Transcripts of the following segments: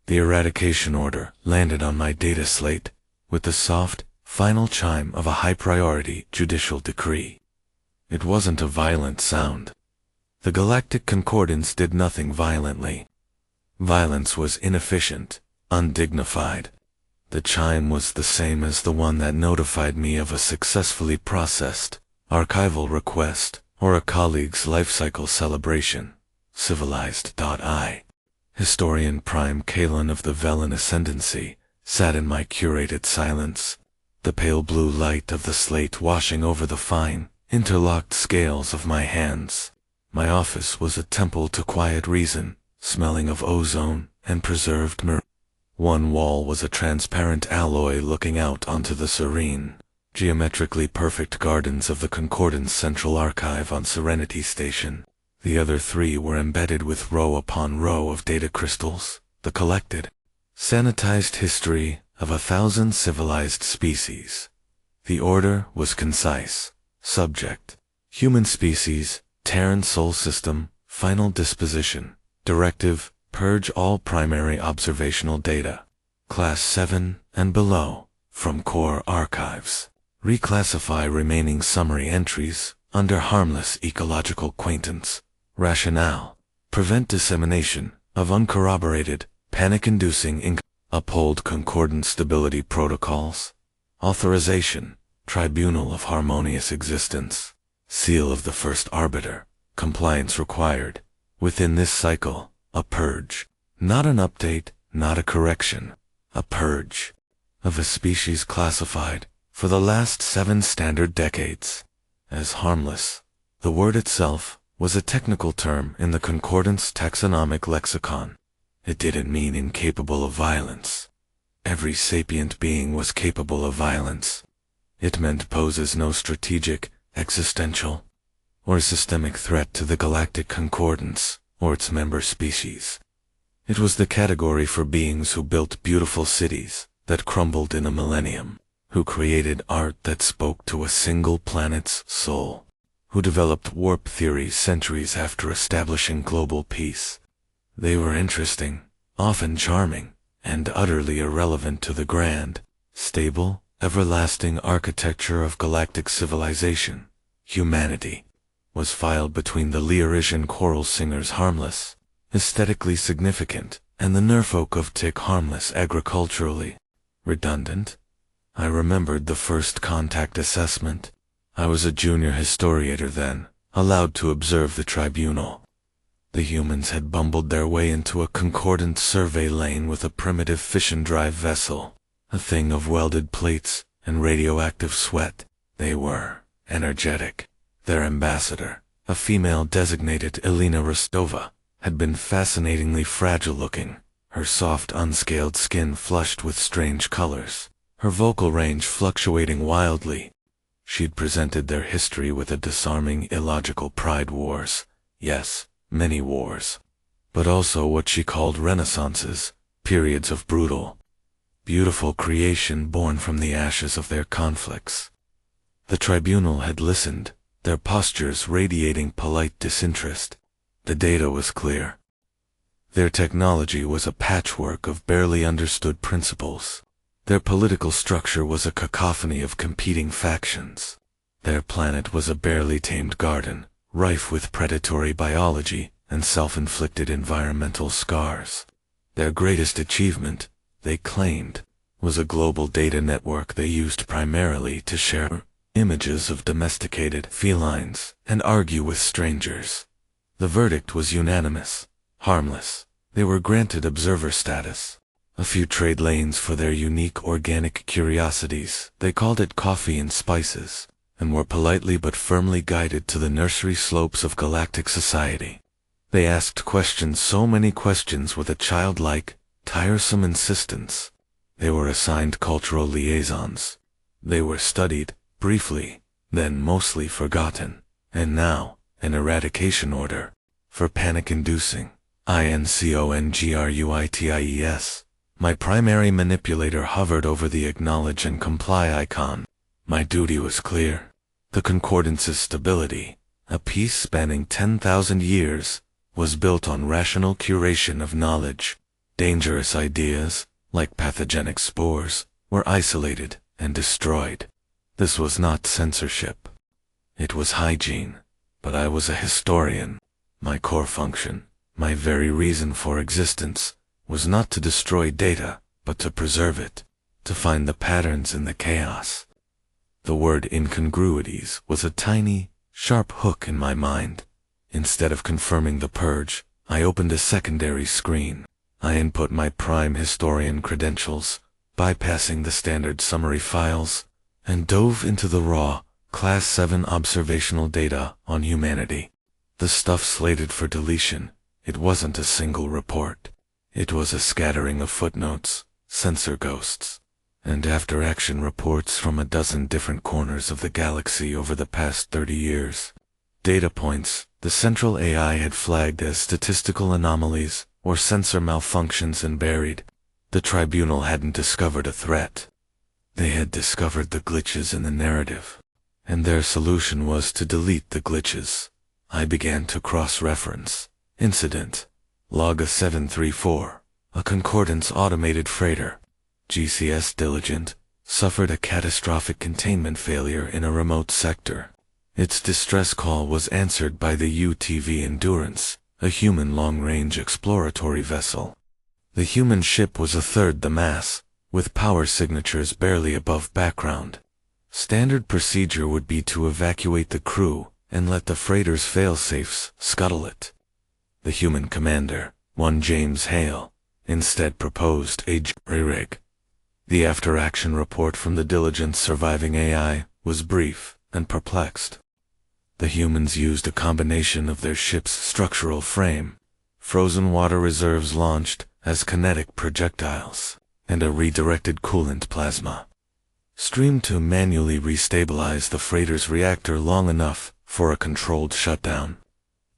The eradication order landed on my data slate with the soft, final chime of a high-priority judicial decree. It wasn't a violent sound. The Galactic Concordance did nothing violently. Violence was inefficient, undignified. The chime was the same as the one that notified me of a successfully processed archival request or a colleague's lifecycle celebration. Civilized.I. Historian Prime Kalen of the Velen Ascendancy sat in my curated silence, the pale blue light of the slate washing over the fine, interlocked scales of my hands. My office was a temple to quiet reason, smelling of ozone and preserved myrrh. One wall was a transparent alloy looking out onto the serene, geometrically perfect gardens of the Concordance Central Archive on Serenity Station. The other three were embedded with row upon row of data crystals, the collected, sanitized history of 1,000 civilized species. The order was concise. Subject: human species, Terran Sol System, final disposition. Directive: purge all primary observational data. Class 7 and below, from core archives. Reclassify remaining summary entries under Harmless ecological acquaintance. Rationale: prevent dissemination of uncorroborated, panic-inducing uphold concordant stability protocols. Authorization: Tribunal of Harmonious Existence. Seal of the First Arbiter. Compliance required. Within this cycle, a purge. Not an update, not a correction. A purge. Of a species classified, for the last 7 standard decades, as harmless. The word itself was a technical term in the Concordance taxonomic lexicon. It didn't mean incapable of violence. Every sapient being was capable of violence. It meant poses no strategic, existential, or systemic threat to the Galactic Concordance or its member species. It was the category for beings who built beautiful cities that crumbled in a millennium, who created art that spoke to a single planet's soul, who developed warp theory centuries after establishing global peace. They were interesting, often charming, and utterly irrelevant to the grand, stable, everlasting architecture of galactic civilization. Humanity was filed between the Leorisian choral singers Harmless, aesthetically significant, and the Nerfolk of Tick Harmless agriculturally redundant. I remembered the first contact assessment. I was a junior historiator then, allowed to observe the tribunal. The humans had bumbled their way into a concordant survey lane with a primitive fission drive vessel, a thing of welded plates and radioactive sweat. They were energetic. Their ambassador, a female designated Elena Rostova, had been fascinatingly fragile-looking, her soft unscaled skin flushed with strange colors, her vocal range fluctuating wildly. She'd presented their history with a disarming illogical pride wars. Yes, many wars. But also what she called renaissances, periods of brutal, beautiful creation born from the ashes of their conflicts. The tribunal had listened, their postures radiating polite disinterest. The data was clear. Their technology was a patchwork of barely understood principles. Their political structure was a cacophony of competing factions. Their planet was a barely tamed garden, rife with predatory biology and self-inflicted environmental scars. Their greatest achievement, they claimed, was a global data network they used primarily to share images of domesticated felines and argue with strangers. The verdict was unanimous. Harmless. They were granted observer status. A few trade lanes for their unique organic curiosities. They called it coffee and spices, and were politely but firmly guided to the nursery slopes of galactic society. They asked questions, so many questions with a childlike, tiresome insistence. They were assigned cultural liaisons. They were studied, briefly, then mostly forgotten, and now, an eradication order, for panic-inducing, incongrupties. My primary manipulator hovered over the acknowledge and comply icon. My duty was clear. The Concordance's stability, a peace spanning 10,000 years, was built on rational curation of knowledge. Dangerous ideas, like pathogenic spores, were isolated and destroyed. This was not censorship. It was hygiene. But I was a historian. My core function, my very reason for existence, was not to destroy data, but to preserve it, to find the patterns in the chaos. The word incongruities was a tiny, sharp hook in my mind. Instead of confirming the purge, I opened a secondary screen. I input my prime historian credentials, bypassing the standard summary files, and dove into the raw, Class 7 observational data on humanity. The stuff slated for deletion, it wasn't a single report. It was a scattering of footnotes, sensor ghosts, and after-action reports from a dozen different corners of the galaxy over the past 30 years. Data points the central AI had flagged as statistical anomalies or sensor malfunctions and buried. The tribunal hadn't discovered a threat. They had discovered the glitches in the narrative, and their solution was to delete the glitches. I began to cross-reference. Incident. Log 734. A Concordance automated freighter, GCS Diligent, suffered a catastrophic containment failure in a remote sector. Its distress call was answered by the UTV Endurance, a human long-range exploratory vessel. The human ship was a third the mass, with power signatures barely above background. Standard procedure would be to evacuate the crew and let the freighter's fail-safes scuttle it. The human commander, one James Hale, instead proposed a jury-rig. The after-action report from the Diligent's surviving AI was brief and perplexed. The humans used a combination of their ship's structural frame, frozen water reserves launched as kinetic projectiles, and a redirected coolant plasma streamed to manually restabilize the freighter's reactor long enough for a controlled shutdown.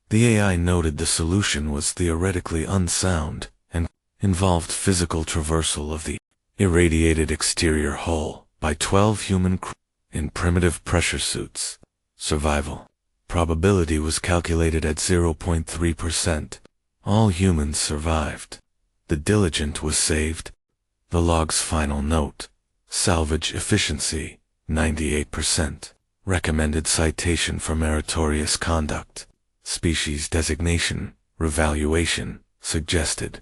The AI noted the solution was theoretically unsound and involved physical traversal of the irradiated exterior hull by 12 human crew in primitive pressure suits. Survival probability was calculated at 0.3%. All humans survived. The Diligent was saved. The log's final note. Salvage efficiency, 98%. Recommended citation for meritorious conduct. Species designation, revaluation, suggested.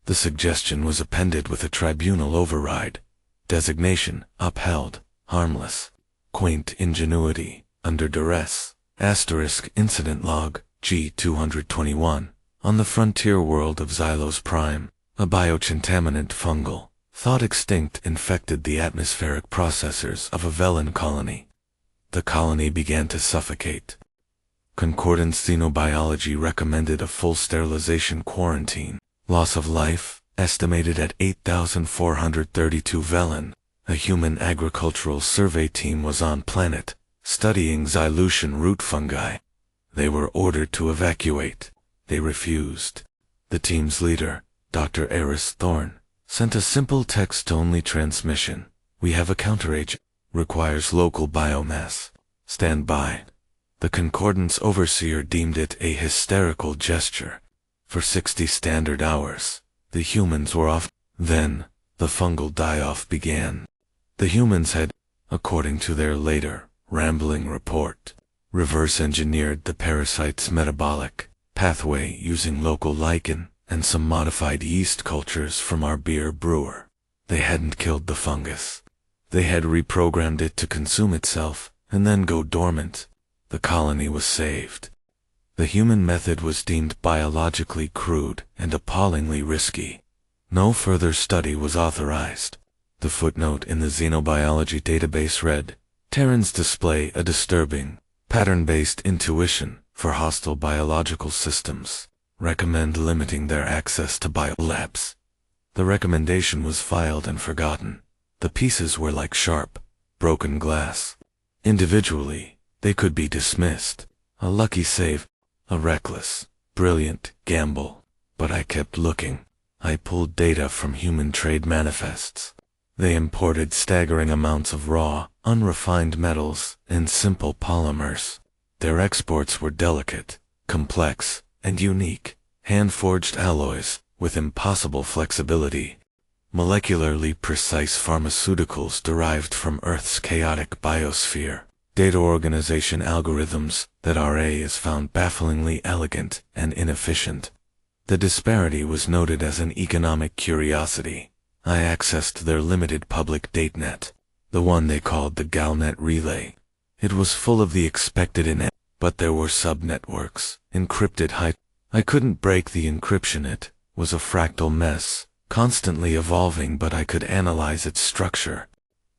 The suggestion was appended with a tribunal override. Designation, upheld. Harmless. Quaint ingenuity, under duress. Asterisk incident log, G221. On the frontier world of Xylos Prime, a biocontaminant fungal, thought extinct, infected the atmospheric processors of a Velen colony. The colony began to suffocate. Concordance Xenobiology recommended a full sterilization quarantine. Loss of life, estimated at 8,432 Velen. A human agricultural survey team was on planet, studying xylution root fungi. They were ordered to evacuate. They refused. The team's leader, Dr. Eris Thorne, sent a simple text-only transmission. We have a counteragent. Requires local biomass. Stand by. The Concordance overseer deemed it a hysterical gesture. For 60 standard hours, the humans were off. Then, the fungal die-off began. The humans had, according to their later, rambling report, reverse-engineered the parasite's metabolic pathway using local lichen and some modified yeast cultures from our beer brewer. They hadn't killed the fungus. They had reprogrammed it to consume itself and then go dormant. The colony was saved. The human method was deemed biologically crude and appallingly risky. No further study was authorized. The footnote in the xenobiology database read, Terrans display a disturbing, pattern-based intuition for hostile biological systems. Recommend limiting their access to biolabs. The recommendation was filed and forgotten. The pieces were like sharp, broken glass. Individually, they could be dismissed. A lucky save, a reckless, brilliant gamble. But I kept looking. I pulled data from human trade manifests. They imported staggering amounts of raw, unrefined metals and simple polymers. Their exports were delicate, complex, and unique. Hand-forged alloys, with impossible flexibility. Molecularly precise pharmaceuticals derived from Earth's chaotic biosphere. Data organization algorithms that RA is found bafflingly elegant and inefficient. The disparity was noted as an economic curiosity. I accessed their limited public datanet, the one they called the Galnet Relay. It was full of the expected in it, but there were subnetworks, encrypted I couldn't break the encryption. It was a fractal mess, constantly evolving, but I could analyze its structure.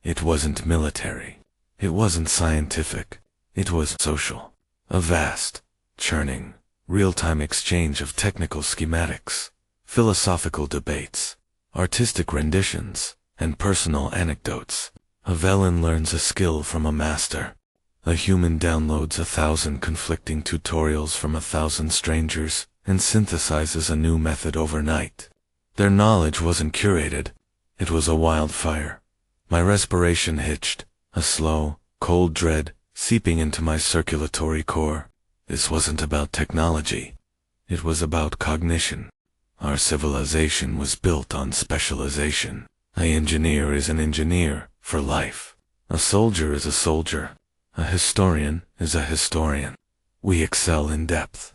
It wasn't military. It wasn't scientific. It was social. A vast, churning, real-time exchange of technical schematics, philosophical debates, artistic renditions, and personal anecdotes. A Velen learns a skill from a master. A human downloads 1,000 conflicting tutorials from 1,000 strangers and synthesizes a new method overnight. Their knowledge wasn't curated. It was a wildfire. My respiration hitched, a slow, cold dread seeping into my circulatory core. This wasn't about technology. It was about cognition. Our civilization was built on specialization. An engineer is an engineer for life. A soldier is a soldier. A historian is a historian. We excel in depth.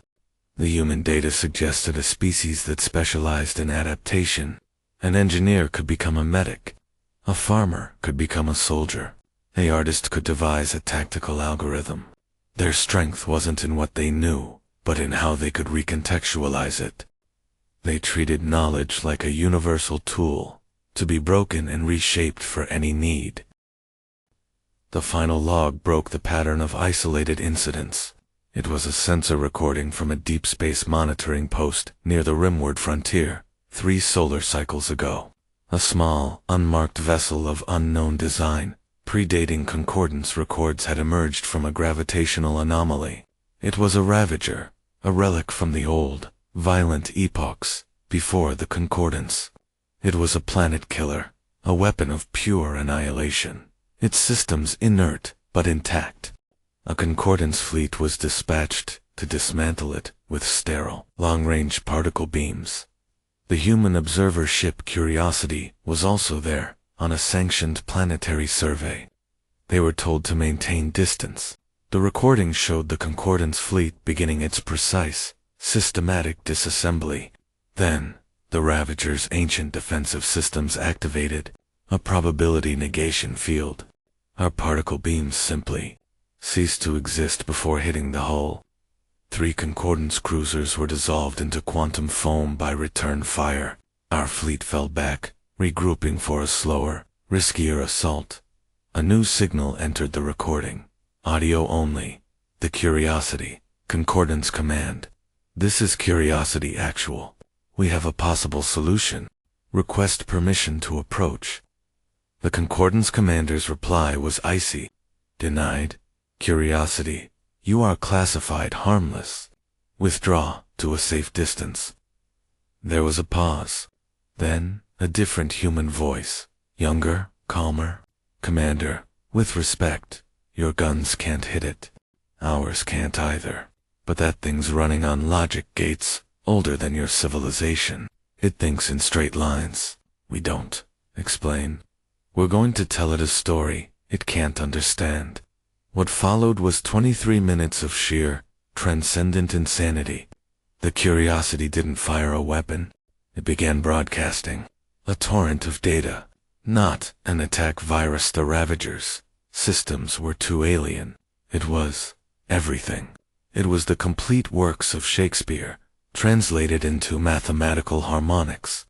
The human data suggested a species that specialized in adaptation. An engineer could become a medic. A farmer could become a soldier. An artist could devise a tactical algorithm. Their strength wasn't in what they knew, but in how they could recontextualize it. They treated knowledge like a universal tool, to be broken and reshaped for any need. The final log broke the pattern of isolated incidents. It was a sensor recording from a deep space monitoring post near the rimward frontier, 3 solar cycles ago. A small, unmarked vessel of unknown design, predating concordance records, had emerged from a gravitational anomaly. It was a ravager, a relic from the old, violent epochs before the concordance. It was a planet killer, a weapon of pure annihilation. Its systems inert but intact. A concordance fleet was dispatched to dismantle it with sterile, long-range particle beams. The human observer ship Curiosity was also there, on a sanctioned planetary survey. They were told to maintain distance. The recording showed the concordance fleet beginning its precise, systematic disassembly. Then, the Ravager's ancient defensive systems activated, a probability negation field. Our particle beams simply ceased to exist before hitting the hull. 3 concordance cruisers were dissolved into quantum foam by return fire. Our fleet fell back, regrouping for a slower, riskier assault. A new signal entered the recording. Audio only. The Curiosity. Concordance command. This is Curiosity Actual. We have a possible solution. Request permission to approach. The Concordance commander's reply was icy. Denied. Curiosity. You are classified harmless. Withdraw to a safe distance. There was a pause. Then, a different human voice. Younger, calmer. Commander, with respect, your guns can't hit it. Ours can't either. But that thing's running on logic gates, older than your civilization. It thinks in straight lines. We don't. Explain. We're going to tell it a story it can't understand. What followed was 23 minutes of sheer, transcendent insanity. The Curiosity didn't fire a weapon. It began broadcasting. A torrent of data. Not an attack virus. The Ravagers' systems were too alien. It was everything. It was the complete works of Shakespeare, translated into mathematical harmonics.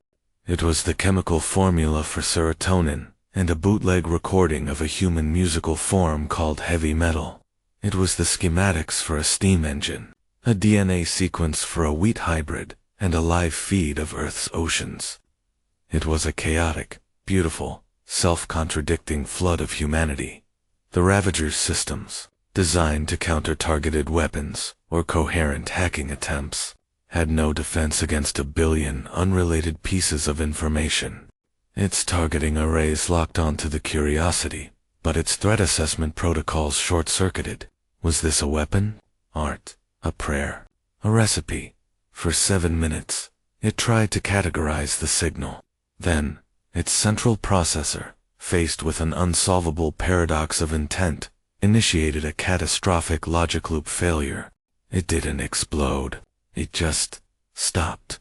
It was the chemical formula for serotonin, and a bootleg recording of a human musical form called heavy metal. It was the schematics for a steam engine, a DNA sequence for a wheat hybrid, and a live feed of Earth's oceans. It was a chaotic, beautiful, self-contradicting flood of humanity. The Ravager's systems, designed to counter targeted weapons or coherent hacking attempts, had no defense against a billion unrelated pieces of information. Its targeting arrays locked onto the Curiosity, but its threat assessment protocols short-circuited. Was this a weapon? Art? A prayer? A recipe? For 7 minutes, It tried to categorize the signal. Then, its central processor, faced with an unsolvable paradox of intent, initiated a catastrophic logic loop failure. It didn't explode. It just stopped.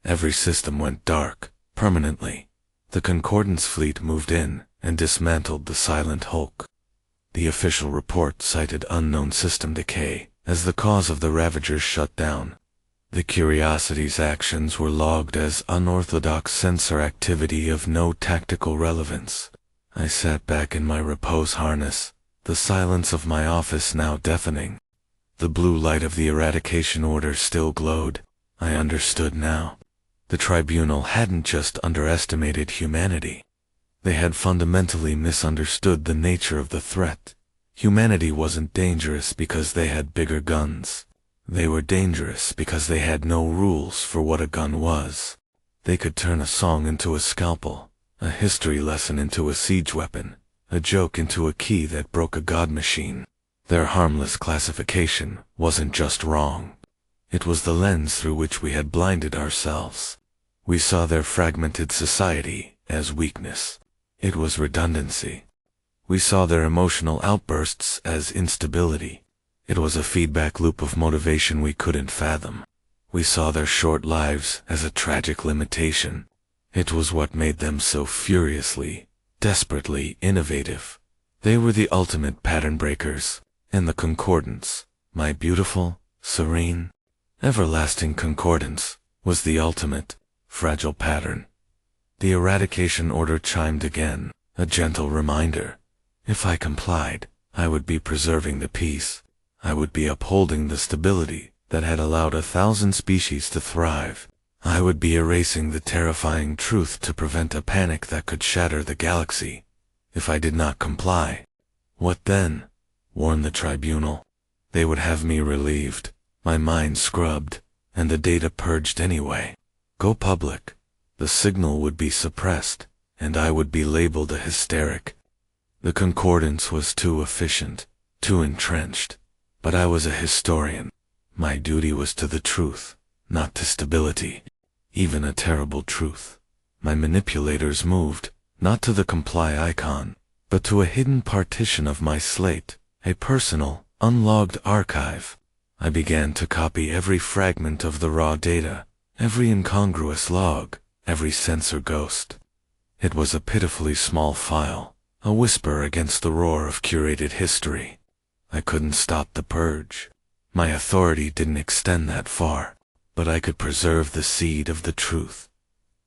Every system went dark, permanently. The Concordance fleet moved in and dismantled the Silent Hulk. The official report cited unknown system decay as the cause of the Ravager's shutdown. The Curiosity's actions were logged as unorthodox sensor activity of no tactical relevance. I sat back in my repose harness, the silence of my office now deafening. The blue light of the eradication order still glowed. I understood now. The tribunal hadn't just underestimated humanity. They had fundamentally misunderstood the nature of the threat. Humanity wasn't dangerous because they had bigger guns. They were dangerous because they had no rules for what a gun was. They could turn a song into a scalpel, a history lesson into a siege weapon, a joke into a key that broke a god machine. Their harmless classification wasn't just wrong. It was the lens through which we had blinded ourselves. We saw their fragmented society as weakness. It was redundancy. We saw their emotional outbursts as instability. It was a feedback loop of motivation we couldn't fathom. We saw their short lives as a tragic limitation. It was what made them so furiously, desperately innovative. They were the ultimate pattern breakers, and the Concordance, my beautiful, serene, everlasting Concordance, was the ultimate, fragile pattern. The eradication order chimed again, a gentle reminder. If I complied, I would be preserving the peace. I would be upholding the stability that had allowed 1,000 species to thrive. I would be erasing the terrifying truth to prevent a panic that could shatter the galaxy. If I did not comply, what then? Warned the tribunal. They would have me relieved, my mind scrubbed, and the data purged anyway. Go public. The signal would be suppressed, and I would be labeled a hysteric. The Concordance was too efficient, too entrenched. But I was a historian. My duty was to the truth, not to stability. Even a terrible truth. My manipulators moved, not to the comply icon, but to a hidden partition of my slate, a personal, unlogged archive. I began to copy every fragment of the raw data, every incongruous log, every sensor ghost. It was a pitifully small file, a whisper against the roar of curated history. I couldn't stop the purge. My authority didn't extend that far, but I could preserve the seed of the truth.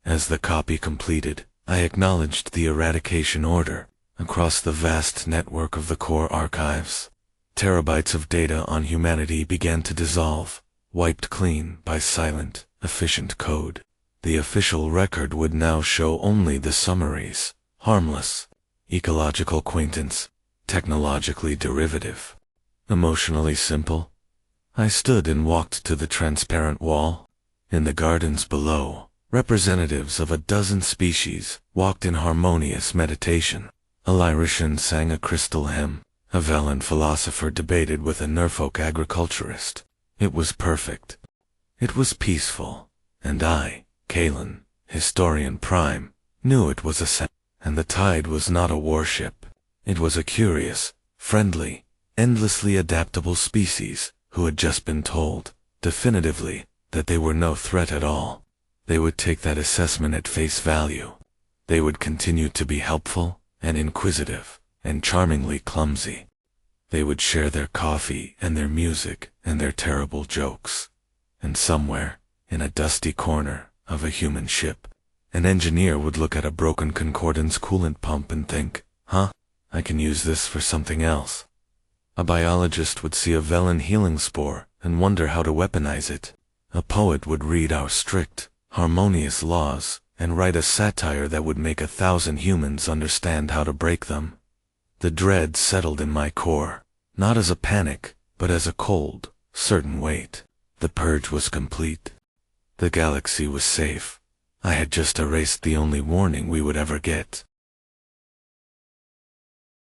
As the copy completed, I acknowledged the eradication order across the vast network of the core archives. Terabytes of data on humanity began to dissolve, wiped clean by silent, efficient code. The official record would now show only the summaries, harmless, ecological acquaintance, technologically derivative, emotionally simple. I stood and walked to the transparent wall. In the gardens below, representatives of a dozen species walked in harmonious meditation. A Lyrishan sang a crystal hymn. A Velen philosopher debated with a Nerfolk agriculturist. It was perfect. It was peaceful. And I, Kalen, historian prime, knew it was a and the tide was not a warship. It was a curious, friendly, endlessly adaptable species who had just been told, definitively, that they were no threat at all. They would take that assessment at face value. They would continue to be helpful and inquisitive and charmingly clumsy. They would share their coffee and their music and their terrible jokes. And somewhere, in a dusty corner of a human ship, an engineer would look at a broken Concordance coolant pump and think, I can use this for something else. A biologist would see a Velen healing spore and wonder how to weaponize it. A poet would read our strict, harmonious laws and write a satire that would make 1,000 humans understand how to break them. The dread settled in my core, not as a panic, but as a cold, certain weight. The purge was complete. The galaxy was safe. I had just erased the only warning we would ever get.